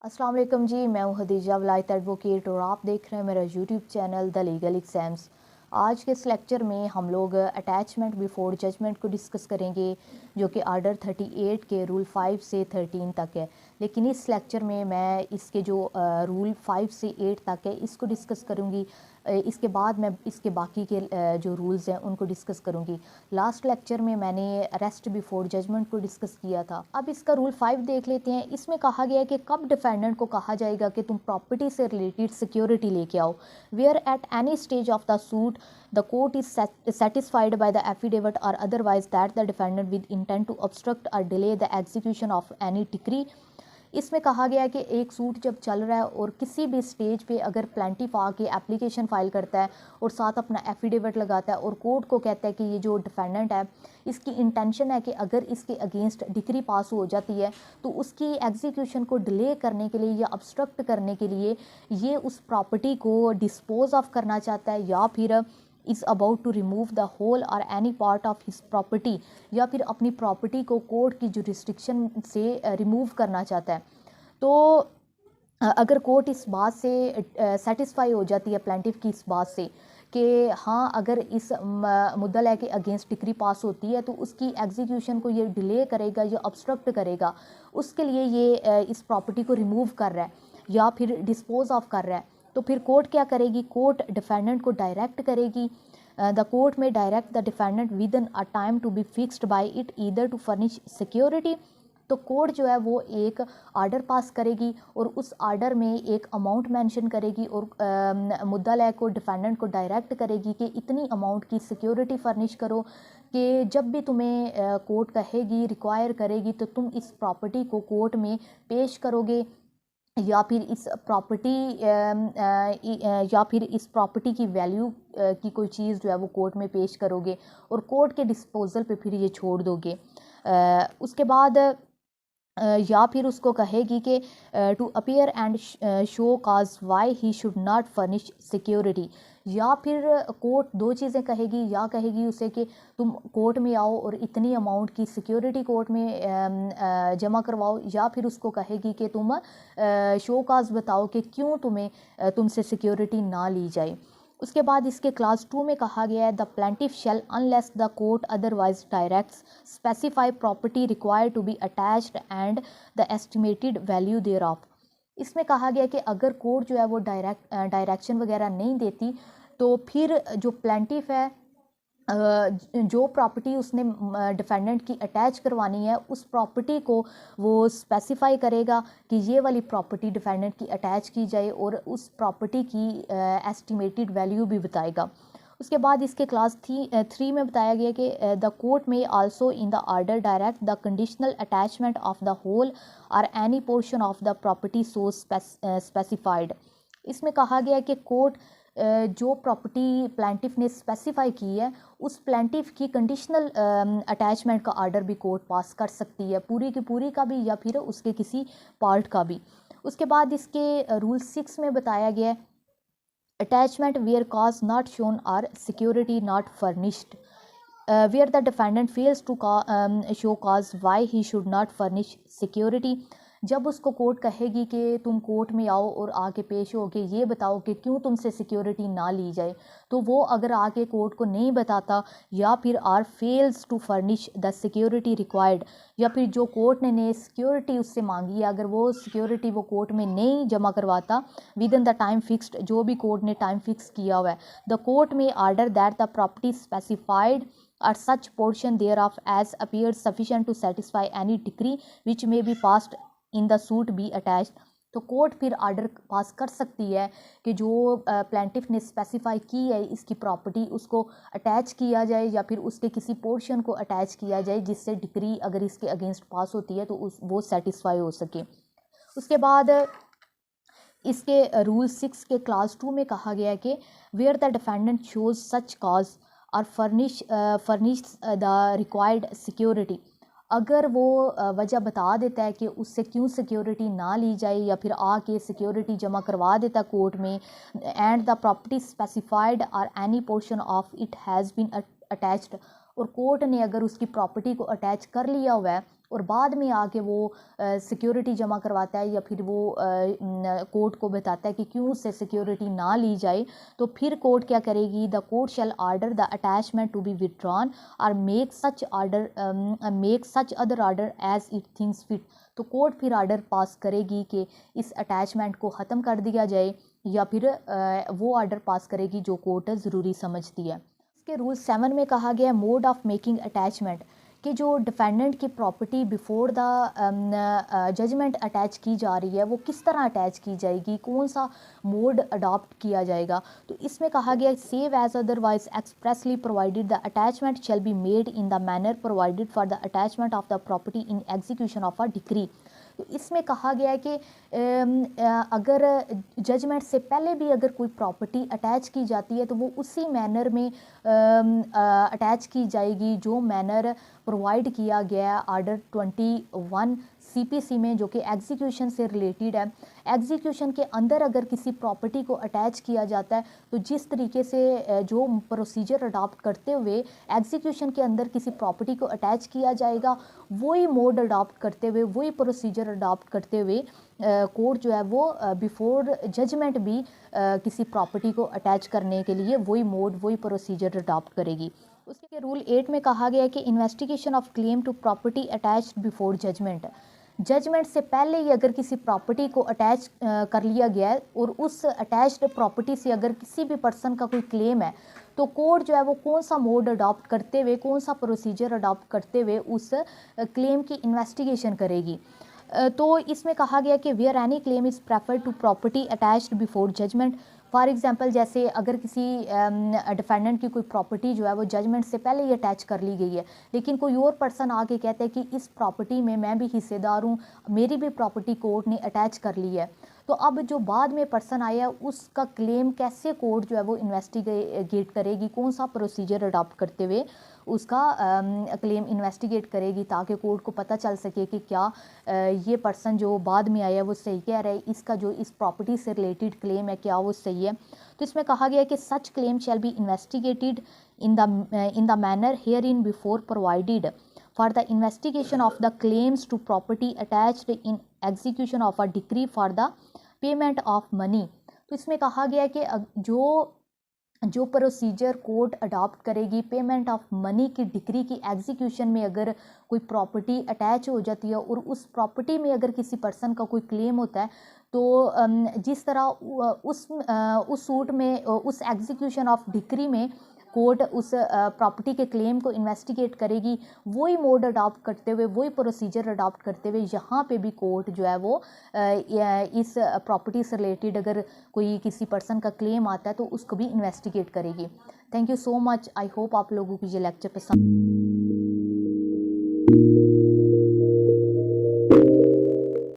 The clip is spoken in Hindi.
अस्सलाम वालेकुम जी, मैं हूँ हदीजा वलायत एडवोकेट और आप देख रहे हैं मेरा YouTube channel the legal exams. आज के इस लेक्चर में हम लोग अटैचमेंट बिफोर जजमेंट को डिस्कस करेंगे, जो कि आर्डर 38 के रूल 5 से 13 तक है। लेकिन इस लेक्चर में मैं इसके जो रूल 5 से 8 तक है इसको डिस्कस करूँगी। इसके बाद मैं इसके बाकी के जो रूल्स हैं उनको डिस्कस करूँगी। लास्ट लेक्चर में मैंने अरेस्ट बिफोर जजमेंट को डिस्कस किया था। अब इसका रूल 5 देख लेते हैं। इसमें कहा गया है कि कब डिफेंडेंट को कहा जाएगा कि तुम प्रॉपर्टी से रिलेटेड सिक्योरिटी लेके आओ। Where at any stage of the suit the court is satisfied by the affidavit or otherwise that the defendant with intent to obstruct or delay the execution of any decree। इसमें कहा गया है कि एक सूट जब चल रहा है और किसी भी स्टेज पे अगर प्लेंटिफ आके एप्लीकेशन फाइल करता है और साथ अपना एफिडेविट लगाता है और कोर्ट को कहता है कि ये जो डिफेंडेंट है इसकी इंटेंशन है कि अगर इसके अगेंस्ट डिक्री पास हो जाती है तो उसकी एग्जीक्यूशन को डिले करने के लिए या ऑब्स्ट्रक्ट करने के लिए ये उस प्रॉपर्टी को डिस्पोज ऑफ करना चाहता है या फिर is about to remove the whole or any part of his property, या फिर अपनी प्रॉपर्टी को कोर्ट की जुरिस्डिक्शन से रिमूव करना चाहता है। तो अगर कोर्ट इस बात से सेटिस्फाई हो जाती है प्लेंटिफ की इस बात से कि हाँ अगर इस मुद्दल के अगेंस्ट डिक्री पास होती है तो उसकी एग्जीक्यूशन को ये डिले करेगा या ऑब्स्ट्रक्ट करेगा, उसके लिए ये इस प्रॉपर्टी को रिमूव कर रहा है या फिर डिस्पोज ऑफ कर रहा है, तो फिर कोर्ट क्या करेगी? कोर्ट डिफेंडेंट को डायरेक्ट करेगी। The court may direct the defendant within a time to be fixed by it either to furnish security. तो कोर्ट जो है वो एक आर्डर पास करेगी और उस आर्डर में एक अमाउंट मेंशन करेगी और मुद्दल को डिफेंडेंट को डायरेक्ट करेगी कि इतनी अमाउंट की सिक्योरिटी फर्निश करो कि जब भी तुम्हें कोर्ट कहेगी, रिक्वायर करेगी, तो तुम इस प्रॉपर्टी को कोर्ट में पेश करोगे या फिर इस प्रॉपर्टी की वैल्यू की कोई चीज़ जो है वो कोर्ट में पेश करोगे और कोर्ट के डिस्पोजल पे फिर ये छोड़ दोगे। उसके बाद या फिर उसको कहेगी कि to appear and show cause why he should not furnish security, या फिर कोर्ट दो चीज़ें कहेगी, या कहेगी उसे कि तुम कोर्ट में आओ और इतनी अमाउंट की सिक्योरिटी कोर्ट में जमा करवाओ, या फिर उसको कहेगी कि तुम शो काज बताओ कि क्यों तुमसे सिक्योरिटी ना ली जाए। उसके बाद इसके क्लास 2 में कहा गया है the plaintiff shall unless the court otherwise directs specify property required to be attached and the estimated value thereof. इसमें कहा गया कि अगर कोर्ट जो है वो डायरेक्शन वगैरह नहीं देती तो फिर जो प्लेंटिफ है जो प्रॉपर्टी उसने डिफेंडेंट की अटैच करवानी है उस प्रॉपर्टी को वो स्पेसिफाई करेगा कि ये वाली प्रॉपर्टी डिफेंडेंट की अटैच की जाए और उस प्रॉपर्टी की एस्टिमेटेड वैल्यू भी बताएगा। उसके बाद इसके क्लास 3 में बताया गया कि द कोर्ट में also in the order direct the conditional attachment of the whole or any portion of the property so specified. इसमें कहा गया कि कोर्ट जो प्रॉपर्टी प्लेंटिफ ने स्पेसिफाई की है उस प्लेंटिफ की कंडीशनल अटैचमेंट का आर्डर भी कोर्ट पास कर सकती है, पूरी की पूरी का भी या फिर उसके किसी पार्ट का भी। उसके बाद इसके रूल 6 में बताया गया है attachment where cause not shown or security not furnished where the defendant fails to show cause why he should not furnish security। जब उसको कोर्ट कहेगी कि तुम कोर्ट में आओ और आके पेश हो के ये बताओ कि क्यों तुमसे सिक्योरिटी ना ली जाए, तो वो अगर आके कोर्ट को नहीं बताता या फिर or fails to furnish the security required, या फिर जो कोर्ट ने सिक्योरिटी उससे मांगी है अगर वो सिक्योरिटी वो कोर्ट में नहीं जमा करवाता with in the time fixed, जो भी कोर्ट ने टाइम फिक्स किया हुआ है, द कोर्ट में order that the property specified or such portion thereof as appears sufficient to satisfy any decree which may be passed in the suit be attached। तो कोर्ट फिर आर्डर पास कर सकती है कि जो प्लेंटिफ ने स्पेसिफाई की है इसकी प्रॉपर्टी उसको अटैच किया जाए या फिर उसके किसी पोर्शन को अटैच किया जाए जिससे डिक्री अगर इसके अगेंस्ट पास होती है तो वो सेटिस्फाई हो सके। उसके बाद इसके रूल 6 के क्लास 2 में कहा गया है कि where the defendant shows such cause और फर्निश द रिक्वायर्ड सिक्योरिटी, अगर वो वजह बता देता है कि उससे क्यों सिक्योरिटी ना ली जाए या फिर आके सिक्योरिटी जमा करवा देता है कोर्ट में, एंड द प्रॉपर्टी स्पेसिफाइड और any portion of it has been attached, और कोर्ट ने अगर उसकी प्रॉपर्टी को अटैच कर लिया हुआ है और बाद में आके वो सिक्योरिटी जमा करवाता है या फिर वो कोर्ट को बताता है कि क्यों उससे सिक्योरिटी ना ली जाए, तो फिर कोर्ट क्या करेगी, the court shall order the attachment to be withdrawn or make such other order as it thinks fit. तो कोर्ट फिर आर्डर पास करेगी कि इस अटैचमेंट को ख़त्म कर दिया जाए या फिर वो आर्डर पास करेगी जो कोर्ट ज़रूरी समझती है। इसके रूल 7 में कहा गया है मोड ऑफ मेकिंग अटैचमेंट, कि जो डिफेंडेंट की property before the judgment attach की जा रही है वो किस तरह अटैच की जाएगी, कौन सा मोड अडॉप्ट किया जाएगा। तो इसमें कहा गया save as otherwise expressly provided the attachment shall be made in the manner provided for the attachment of the property in execution of a decree. तो इसमें कहा गया है कि अगर जजमेंट से पहले भी अगर कोई प्रॉपर्टी अटैच की जाती है तो वो उसी मैनर में अटैच की जाएगी जो मैनर प्रोवाइड किया गया है आर्डर 21 सीपीसी में, जो कि एग्जीक्यूशन से रिलेटेड है। एग्जीक्यूशन के अंदर अगर किसी प्रॉपर्टी को अटैच किया जाता है तो जिस तरीके से जो प्रोसीजर अडॉप्ट करते हुए एग्जीक्यूशन के अंदर किसी प्रॉपर्टी को अटैच किया जाएगा, वही मोड अडॉप्ट करते हुए, वही प्रोसीजर अडॉप्ट करते हुए कोर्ट जो है वो बिफोर जजमेंट भी किसी प्रॉपर्टी को अटैच करने के लिए वही मोड, वही प्रोसीजर अडॉप्ट करेगी। उसके रूल 8 में कहा गया है कि investigation of claim to property attached before judgment. Judgment से पहले ही अगर किसी प्रॉपर्टी को अटैच कर लिया गया है और उस अटैच्ड प्रॉपर्टी से अगर किसी भी पर्सन का कोई क्लेम है तो कोर्ट जो है वो कौन सा मोड अडॉप्ट करते हुए, कौन सा प्रोसीजर अडॉप्ट करते हुए उस क्लेम की इन्वेस्टिगेशन करेगी। तो इसमें कहा गया कि where any claim is preferred to property attached before judgment. For example जैसे अगर किसी डिफेंडेंट की कोई प्रॉपर्टी जो है वो जजमेंट से पहले ही अटैच कर ली गई है, लेकिन कोई और पर्सन आके कहता है कि इस प्रॉपर्टी में मैं भी हिस्सेदार हूँ, मेरी भी प्रॉपर्टी कोर्ट ने अटैच कर ली है, तो अब जो बाद में पर्सन आया उसका क्लेम कैसे कोर्ट जो है वो इन्वेस्टिगेट करेगी, कौन सा प्रोसीजर अडॉप्ट करते हुए उसका क्लेम इन्वेस्टिगेट करेगी, ताकि कोर्ट को पता चल सके कि क्या ये पर्सन जो बाद में आया वो सही कह रहा है, इसका जो इस प्रॉपर्टी से रिलेटेड क्लेम है क्या वो सही है। तो इसमें कहा गया है कि such claim shall be investigated in the manner hereinbefore provided for the investigation of the claims to property attached in execution of a decree for the payment of money। तो इसमें कहा गया है कि जो प्रोसीजर कोर्ट अडॉप्ट करेगी पेमेंट ऑफ मनी की डिक्री की एग्जीक्यूशन में, अगर कोई प्रॉपर्टी अटैच हो जाती है और उस प्रॉपर्टी में अगर किसी पर्सन का कोई क्लेम होता है तो जिस तरह उस सूट में, उस एग्जीक्यूशन ऑफ डिक्री में कोर्ट उस प्रॉपर्टी के क्लेम को इन्वेस्टिगेट करेगी, वही मोड अडॉप्ट करते हुए, वही प्रोसीजर अडॉप्ट करते हुए यहाँ पे भी कोर्ट जो है वो इस प्रॉपर्टी से रिलेटेड अगर कोई किसी पर्सन का क्लेम आता है तो उसको भी इन्वेस्टिगेट करेगी। Thank you so much. I hope आप लोगों को ये लेक्चर पसंद